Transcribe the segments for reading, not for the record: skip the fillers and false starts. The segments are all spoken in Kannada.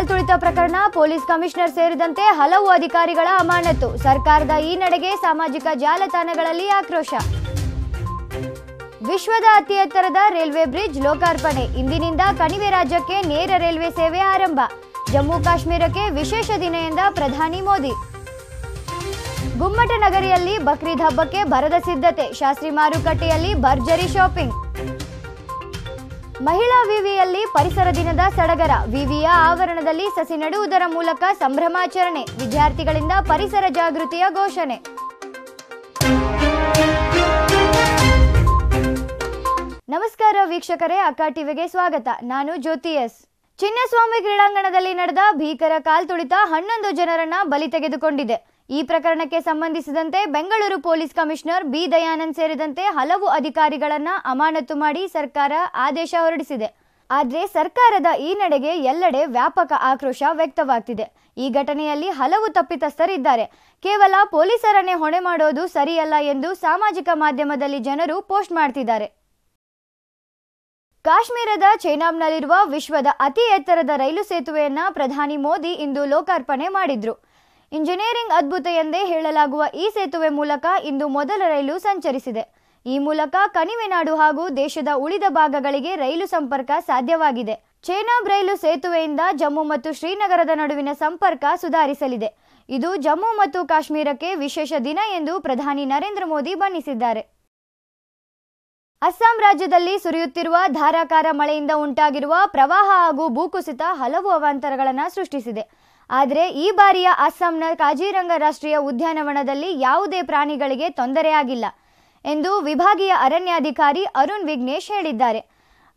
ಕಾಲ್ತುಳಿತ ಪ್ರಕರಣ ಪೊಲೀಸ್ ಕಮಿಷನರ್ ಸೇರಿದಂತೆ ಹಲವು ಅಧಿಕಾರಿಗಳ ಅಮಾನತು. ಸರ್ಕಾರದ ಈ ನಡೆಗೆ ಸಾಮಾಜಿಕ ಜಾಲತಾಣಗಳಲ್ಲಿ ಆಕ್ರೋಶ. ವಿಶ್ವದ ಅತಿ ಎತ್ತರದ ರೈಲ್ವೆ ಬ್ರಿಡ್ಜ್ ಲೋಕಾರ್ಪಣೆ. ಇಂದಿನಿಂದ ಕಣಿವೆ ರಾಜ್ಯಕ್ಕೆ ನೇರ ರೈಲ್ವೆ ಸೇವೆ ಆರಂಭ. ಜಮ್ಮು ಕಾಶ್ಮೀರಕ್ಕೆ ವಿಶೇಷ ದಿನ ಎಂದ ಪ್ರಧಾನಿ ಮೋದಿ. ಗುಮ್ಮಟ ನಗರಿಯಲ್ಲಿ ಬಕ್ರೀದ್ ಹಬ್ಬಕ್ಕೆ ಭರದ ಸಿದ್ಧತೆ. ಶಾಸ್ತ್ರಿ ಮಾರುಕಟ್ಟೆಯಲ್ಲಿ ಭರ್ಜರಿ ಶಾಪಿಂಗ್. ಮಹಿಳಾ ವಿವಿಯಲ್ಲಿ ಪರಿಸರ ದಿನದ ಸಡಗರ. ವಿವಿಯ ಆವರಣದಲ್ಲಿ ಸಸಿ ನೆಡುವುದರ ಮೂಲಕ ಸಂಭ್ರಮಾಚರಣೆ. ವಿದ್ಯಾರ್ಥಿಗಳಿಂದ ಪರಿಸರ ಜಾಗೃತಿಯ ಘೋಷಣೆ. ನಮಸ್ಕಾರ ವೀಕ್ಷಕರೇ, ಅಕ್ಕ ಟಿವಿಗೆ ಸ್ವಾಗತ. ನಾನು ಜ್ಯೋತಿ ಎಸ್. ಚಿನ್ನಸ್ವಾಮಿ ಕ್ರೀಡಾಂಗಣದಲ್ಲಿ ನಡೆದ ಭೀಕರ ಕಾಲ್ತುಳಿತ 11 ಜನರನ್ನ ಬಲಿ ತೆಗೆದುಕೊಂಡಿದೆ. ಈ ಪ್ರಕರಣಕ್ಕೆ ಸಂಬಂಧಿಸಿದಂತೆ Bengaluru police commissioner B Dayanand ಸೇರಿದಂತೆ ಹಲವು ಅಧಿಕಾರಿಗಳನ್ನ ಅಮಾನತು ಮಾಡಿ ಸರ್ಕಾರ ಆದೇಶ ಹೊರಡಿಸಿದೆ. ಆದರೆ ಸರ್ಕಾರದ ಈ ನಡೆಗೆ ಎಲ್ಲೆಡೆ ವ್ಯಾಪಕ ಆಕ್ರೋಶ ವ್ಯಕ್ತವಾಗ್ತಿದೆ. ಈ ಘಟನೆಯಲ್ಲಿ ಹಲವು ತಪ್ಪಿತಸ್ಥರಿದ್ದಾರೆ. ಕೇವಲ ಪೊಲೀಸರನ್ನೇ ಹೊಣೆ ಮಾಡೋದು ಸರಿಯಲ್ಲ ಎಂದು ಸಾಮಾಜಿಕ ಮಾಧ್ಯಮದಲ್ಲಿ ಜನರು ಪೋಸ್ಟ್ ಮಾಡ್ತಿದ್ದಾರೆ. ಕಾಶ್ಮೀರದ ಚೇನಾಬ್ನಲ್ಲಿರುವ ವಿಶ್ವದ ಅತಿ ಎತ್ತರದ ರೈಲು ಸೇತುವೆಯನ್ನ ಪ್ರಧಾನಿ ಮೋದಿ ಇಂದು ಲೋಕಾರ್ಪಣೆ ಮಾಡಿದ್ರು. ಇಂಜಿನಿಯರಿಂಗ್ ಅದ್ಭುತ ಎಂದೇ ಹೇಳಲಾಗುವ ಈ ಸೇತುವೆ ಮೂಲಕ ಇಂದು ಮೊದಲ ರೈಲು ಸಂಚರಿಸಿದೆ. ಈ ಮೂಲಕ ಕಣಿವೆನಾಡು ಹಾಗೂ ದೇಶದ ಉಳಿದ ಭಾಗಗಳಿಗೆ ರೈಲು ಸಂಪರ್ಕ ಸಾಧ್ಯವಾಗಿದೆ. ಚೇನಾಬ್ ರೈಲು ಸೇತುವೆಯಿಂದ ಜಮ್ಮು ಮತ್ತು ಶ್ರೀನಗರದ ನಡುವಿನ ಸಂಪರ್ಕ ಸುಧಾರಿಸಲಿದೆ. ಇದು ಜಮ್ಮು ಮತ್ತು ಕಾಶ್ಮೀರಕ್ಕೆ ವಿಶೇಷ ದಿನ ಎಂದು ಪ್ರಧಾನಿ ನರೇಂದ್ರ ಮೋದಿ ಬಣ್ಣಿಸಿದ್ದಾರೆ. ಅಸ್ಸಾಂ ರಾಜ್ಯದಲ್ಲಿ ಸುರಿಯುತ್ತಿರುವ ಧಾರಾಕಾರ ಮಳೆಯಿಂದ ಉಂಟಾಗಿರುವ ಪ್ರವಾಹ ಹಾಗೂ ಭೂಕುಸಿತ ಹಲವು ಅವಾಂತರಗಳನ್ನು ಸೃಷ್ಟಿಸಿದೆ. ಆದರೆ ಈ ಬಾರಿಯ ಅಸ್ಸಾಂನ ಕಾಜಿರಂಗ ರಾಷ್ಟ್ರೀಯ ಉದ್ಯಾನವನದಲ್ಲಿ ಯಾವುದೇ ಪ್ರಾಣಿಗಳಿಗೆ ತೊಂದರೆಯಾಗಿಲ್ಲ ಎಂದು ವಿಭಾಗೀಯ ಅರಣ್ಯಾಧಿಕಾರಿ ಅರುಣ್ ವಿಘ್ನೇಶ್ ಹೇಳಿದ್ದಾರೆ.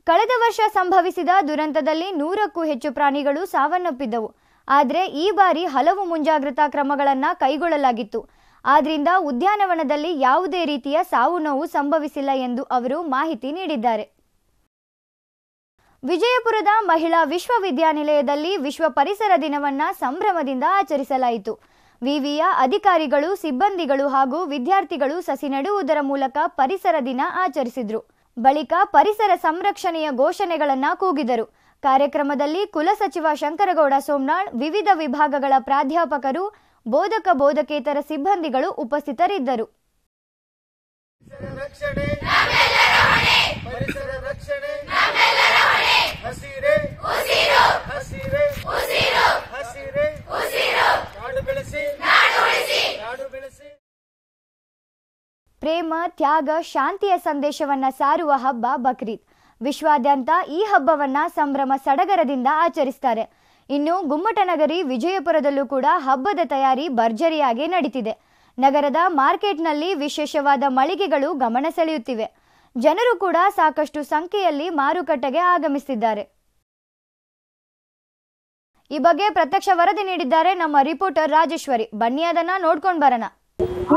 ಕಳೆದ ವರ್ಷ ಸಂಭವಿಸಿದ ದುರಂತದಲ್ಲಿ 100ಕ್ಕೂ ಹೆಚ್ಚು ಪ್ರಾಣಿಗಳು ಸಾವನ್ನಪ್ಪಿದ್ದವು. ಆದರೆ ಈ ಬಾರಿ ಹಲವು ಮುಂಜಾಗ್ರತಾ ಕ್ರಮಗಳನ್ನು ಕೈಗೊಳ್ಳಲಾಗಿತ್ತು. ಆದ್ದರಿಂದ ಉದ್ಯಾನವನದಲ್ಲಿ ಯಾವುದೇ ರೀತಿಯ ಸಾವು ನೋವು ಸಂಭವಿಸಿಲ್ಲ ಎಂದು ಅವರು ಮಾಹಿತಿ ನೀಡಿದ್ದಾರೆ. ವಿಜಯಪುರದ ಮಹಿಳಾ ವಿಶ್ವವಿದ್ಯಾನಿಲಯದಲ್ಲಿ ವಿಶ್ವ ಪರಿಸರ ದಿನವನ್ನು ಸಂಭ್ರಮದಿಂದ ಆಚರಿಸಲಾಯಿತು. ವಿವಿಯ ಅಧಿಕಾರಿಗಳು, ಸಿಬ್ಬಂದಿಗಳು ಹಾಗೂ ವಿದ್ಯಾರ್ಥಿಗಳು ಸಸಿ ನೆಡುವುದರ ಮೂಲಕ ಪರಿಸರ ದಿನ ಆಚರಿಸಿದರು. ಬಳಿಕ ಪರಿಸರ ಸಂರಕ್ಷಣೆಯ ಘೋಷಣೆಗಳನ್ನು ಕೂಗಿದರು. ಕಾರ್ಯಕ್ರಮದಲ್ಲಿ ಕುಲಸಚಿವ ಶಂಕರಗೌಡ ಸೋಮನಾಳ್, ವಿವಿಧ ವಿಭಾಗಗಳ ಪ್ರಾಧ್ಯಾಪಕರು, ಬೋಧಕ ಬೋಧಕೇತರ ಸಿಬ್ಬಂದಿಗಳು ಉಪಸ್ಥಿತರಿದ್ದರು. ಪ್ರೇಮ, ತ್ಯಾಗ, ಶಾಂತಿಯ ಸಂದೇಶವನ್ನ ಸಾರುವ ಹಬ್ಬ ಬಕ್ರೀದ್. ವಿಶ್ವಾದ್ಯಂತ ಈ ಹಬ್ಬವನ್ನ ಸಂಭ್ರಮ ಸಡಗರದಿಂದ ಆಚರಿಸ್ತಾರೆ. ಇನ್ನು ಗುಮ್ಮಟನಗರಿ ವಿಜಯಪುರದಲ್ಲೂ ಕೂಡ ಹಬ್ಬದ ತಯಾರಿ ಭರ್ಜರಿಯಾಗಿ ನಡೀತಿದೆ. ನಗರದ ಮಾರ್ಕೆಟ್ನಲ್ಲಿ ವಿಶೇಷವಾದ ಮಳಿಗೆಗಳು ಗಮನ ಸೆಳೆಯುತ್ತಿವೆ. ಜನರು ಕೂಡ ಸಾಕಷ್ಟು ಸಂಖ್ಯೆಯಲ್ಲಿ ಮಾರುಕಟ್ಟೆಗೆ ಆಗಮಿಸಿದ್ದಾರೆ. ಈ ಬಗ್ಗೆ ಪ್ರತ್ಯಕ್ಷ ವರದಿ ನೀಡಿದ್ದಾರೆ ನಮ್ಮ ರಿಪೋರ್ಟರ್ ರಾಜೇಶ್ವರಿ. ಬನ್ನಿ ಅದನ್ನ ನೋಡ್ಕೊಂಡು ಬರೋಣ.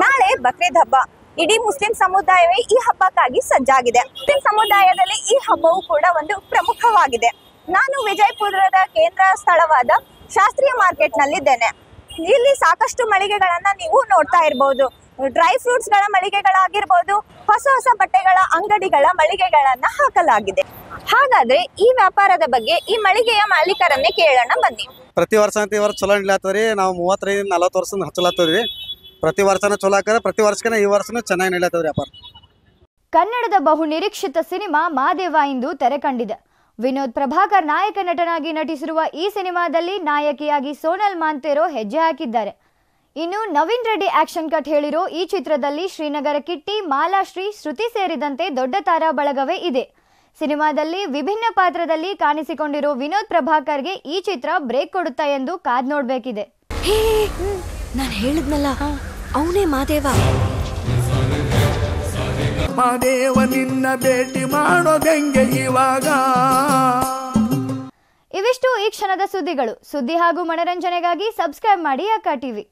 ನಾಳೆ ಬಕ್ರೀದ್ ಹಬ್ಬ. ಇಡೀ ಮುಸ್ಲಿಂ ಸಮುದಾಯವೇ ಈ ಹಬ್ಬಕ್ಕಾಗಿ ಸಜ್ಜಾಗಿದೆ. ಮುಸ್ಲಿಂ ಸಮುದಾಯದಲ್ಲಿ ಈ ಹಬ್ಬವು ಕೂಡ ಒಂದು ಪ್ರಮುಖವಾಗಿದೆ. ನಾನು ವಿಜಯಪುರದ ಕೇಂದ್ರ ಸ್ಥಳವಾದ ಶಾಸ್ತ್ರೀಯ ಮಾರ್ಕೆಟ್ ನಲ್ಲಿದ್ದೇನೆ. ಇಲ್ಲಿ ಸಾಕಷ್ಟು ಮಳಿಗೆಗಳನ್ನ ನೀವು ನೋಡ್ತಾ ಇರಬಹುದು. ಡ್ರೈ ಫ್ರೂಟ್ಸ್ ಗಳ ಮಳಿಗೆಗಳಾಗಿರ್ಬೋದು, ಹೊಸ ಹೊಸ ಬಟ್ಟೆಗಳ ಅಂಗಡಿಗಳ ಮಳಿಗೆಗಳನ್ನ ಹಾಕಲಾಗಿದೆ. ಹಾಗಾದ್ರೆ ಈ ವ್ಯಾಪಾರದ ಬಗ್ಗೆ ಈ ಮಳಿಗೆಯ ಮಾಲೀಕರನ್ನೇ ಕೇಳೋಣ ಬನ್ನಿ. ಪ್ರತಿ ವರ್ಷ ಅಂತ ಈ ವರ್ಷ ಚಲೋ ನಡೀಲಾತದ್ರಿ. ನಾವು 35-40 ವರ್ಷ ಹಚ್ಚಲಾತದ್ರಿ. ಪ್ರತಿ ವರ್ಷನ ಚಲೋ ಹಾಕರ, ಪ್ರತಿ ವರ್ಷಕ್ಕೆ ಈ ವರ್ಷನೂ ಚೆನ್ನಾಗಿ ನಡೀಲಾತದ್ರಿ ವ್ಯಾಪಾರ. ಕನ್ನಡದ ಬಹು ನಿರೀಕ್ಷಿತ ಸಿನಿಮಾ ಮಾದೇವ ಇಂದು ತೆರೆ ಕಂಡಿದೆ. ವಿನೋದ್ ಪ್ರಭಾಕರ್ ನಾಯಕ ನಟನಾಗಿ ನಟಿಸಿರುವ ಈ ಸಿನಿಮಾದಲ್ಲಿ ನಾಯಕಿಯಾಗಿ ಸೋನಲ್ ಮಾಂತೇರೋ ಹೆಜ್ಜೆ ಹಾಕಿದ್ದಾರೆ. ಇನ್ನು ನವೀನ್ ರೆಡ್ಡಿ ಆಕ್ಷನ್ ಕಟ್ ಹೇಳಿರೋ ಈ ಚಿತ್ರದಲ್ಲಿ ಶ್ರೀನಗರ ಕಿಟ್ಟಿ, ಮಾಲಾಶ್ರೀ, ಶ್ರುತಿ ಸೇರಿದಂತೆ ದೊಡ್ಡ ತಾರಾ ಬಳಗವೇ ಇದೆ. ಸಿನಿಮಾದಲ್ಲಿ ವಿಭಿನ್ನ ಪಾತ್ರದಲ್ಲಿ ಕಾಣಿಸಿಕೊಂಡಿರೋ ವಿನೋದ್ ಪ್ರಭಾಕರ್ಗೆ ಈ ಚಿತ್ರ ಬ್ರೇಕ್ ಕೊಡುತ್ತಾ ಎಂದು ಕಾದ್ ನೋಡ್ಬೇಕಿದೆ. ನಾನು ಹೇಳಿದ್ನಲ್ಲ, ಅವನೇ ಮಾದೇವ. ಮಾದೇವ ನಿನ್ನ ಭೇಟಿ ಮಾಡೋದೆಂಗೆ ಇವಾಗ. ಇವಿಷ್ಟು ಈ ಕ್ಷಣದ ಸುದ್ದಿಗಳು. ಸುದ್ದಿ ಹಾಗೂ ಮನರಂಜನೆಗಾಗಿ ಸಬ್ಸ್ಕ್ರೈಬ್ ಮಾಡಿ ಅಕ್ಕ ಟಿವಿ.